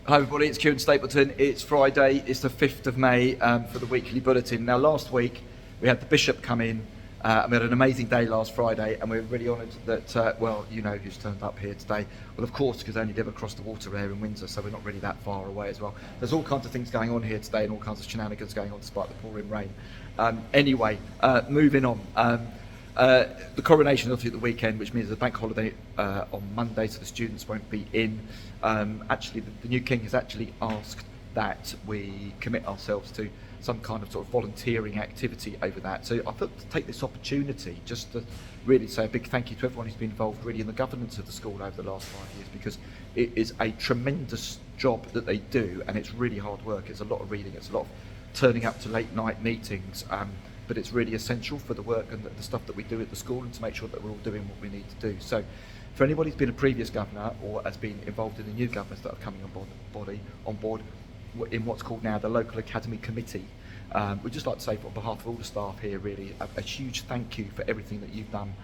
Hi everybody, it's Mr Stapleton. It's Friday, it's the 5th of May for the weekly bulletin. Now last week we had the Bishop come in and we had an amazing day last Friday, and we're really honoured that, well, you know who's turned up here today. Well, of course, because they only live across the water there in Windsor, so we're not really that far away as well. There's all kinds of things going on here today and all kinds of shenanigans going on despite the pouring rain. Anyway, moving on. The coronation is obviously at the weekend, which means the bank holiday on Monday, so the students won't be in. Actually, the new king has actually asked that we commit ourselves to some kind of sort of volunteering activity over that. So I thought to take this opportunity just to really say a big thank you to everyone who's been involved really in the governance of the school over the last 5 years, because it is a tremendous job that they do, and it's really hard work. It's a lot of reading, it's a lot of turning up to late night meetings, but it's really essential for the work and the stuff that we do at the school, and to make sure that we're all doing what we need to do. So for anybody who's been a previous governor or has been involved in the new governors that are coming on board in what's called now the Local Academy Committee, we'd just like to say, on behalf of all the staff here, really a huge thank you for everything that you've done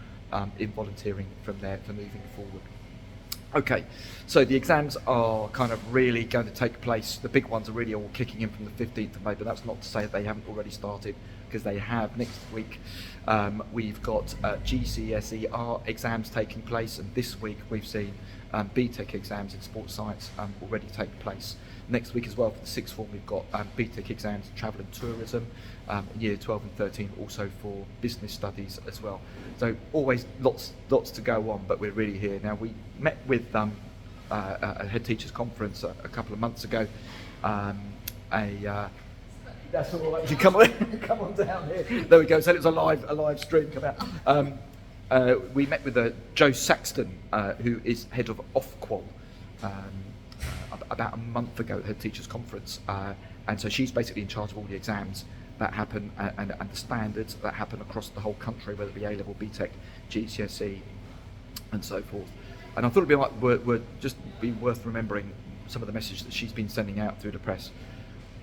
in volunteering from there for moving forward. Okay, so the exams are kind of really going to take place. The big ones are really all kicking in from the 15th of May, but that's not to say that they haven't already started, because they have. Next week we've got GCSE art exams taking place, and this week we've seen BTEC exams in sports science already take place. Next week as well for the sixth form we've got BTEC exams in travel and tourism, year 12 and 13 also for business studies as well. So always lots to go on, but we're really here. Now we met with a head teachers conference a couple of months ago. That's all right. You come on down here. There we go. So it was a live stream come out. We met with Jo Saxton, who is head of Ofqual, about a month ago at the Head Teachers Conference, and so she's basically in charge of all the exams that happen and the standards that happen across the whole country, whether it be A-level, BTEC, GCSE, and so forth. And I thought it'd be worth remembering some of the message that she's been sending out through the press.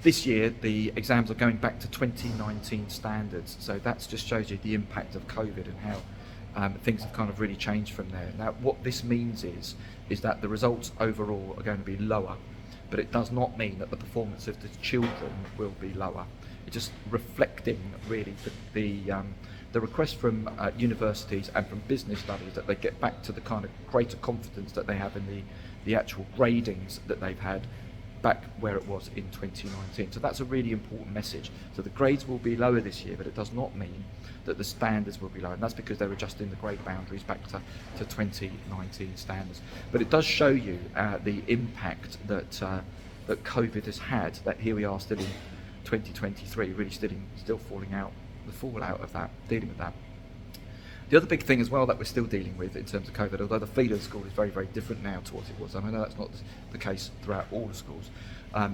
This year, the exams are going back to 2019 standards, so that just shows you the impact of COVID and how things have kind of really changed from there. Now, what this means is that the results overall are going to be lower, but it does not mean that the performance of the children will be lower. It's just reflecting really the request from universities and from business studies that they get back to the kind of greater confidence that they have in the actual gradings that they've had back where it was in 2019. So that's a really important message. So the grades will be lower this year, but it does not mean that the standards will be lower, and that's because they're adjusting the grade boundaries back to 2019 standards. But it does show you the impact that COVID has had, that here we are still in 2023, really still the fallout of that, dealing with that. The other big thing as well that we're still dealing with in terms of COVID, although the feel of the school is very, very different now to what it was, and I know that's not the case throughout all the schools,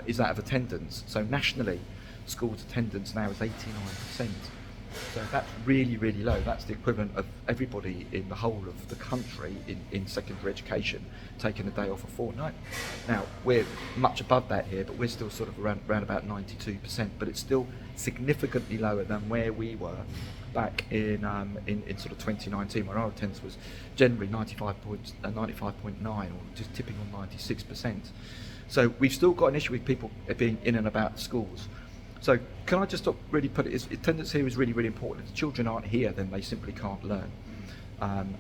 is that of attendance. So nationally, schools' attendance now is 89%. So that's really, really low. That's the equivalent of everybody in the whole of the country in secondary education taking a day off a fortnight. Now, we're much above that here, but we're still sort of around about 92%, but it's still significantly lower than where we were back in sort of 2019, where our attendance was generally 95.9 or just tipping on 96%. So we've still got an issue with people being in and about schools. So can I just really put it, attendance here is really, really important. If the children aren't here, then they simply can't learn.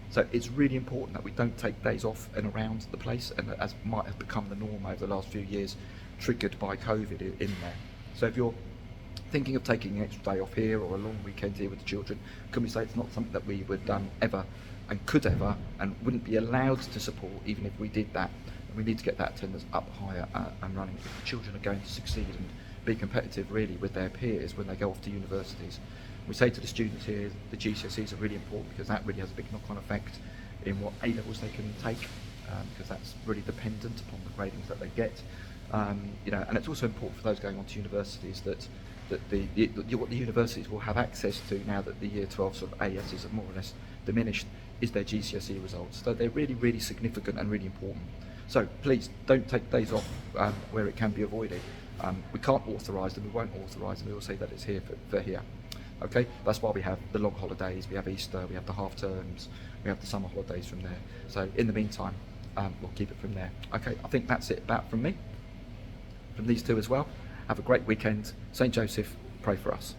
So it's really important that we don't take days off and around the place, and as might have become the norm over the last few years, triggered by COVID in there. So if you're thinking of taking an extra day off here or a long weekend here with the children, can we say it's not something that we would ever and could ever and wouldn't be allowed to support, even if we did that? And we need to get that attendance up higher and running if the children are going to succeed and be competitive really with their peers when they go off to universities. We say to the students here the GCSEs are really important, because that really has a big knock-on effect in what A-levels they can take, because that's really dependent upon the gradings that they get. And it's also important for those going on to universities that what the universities will have access to now that the year 12 sort of ASs are more or less diminished is their GCSE results. So they're really, really significant and really important. So please don't take days off where it can be avoided. We can't authorise them, we won't authorise them, we will say that it's here for here. Okay, that's why we have the long holidays, we have Easter, we have the half terms, we have the summer holidays from there. So in the meantime, we'll keep it from there. Okay, I think that's it about from me. from these two as well. Have a great weekend. St. Joseph, pray for us.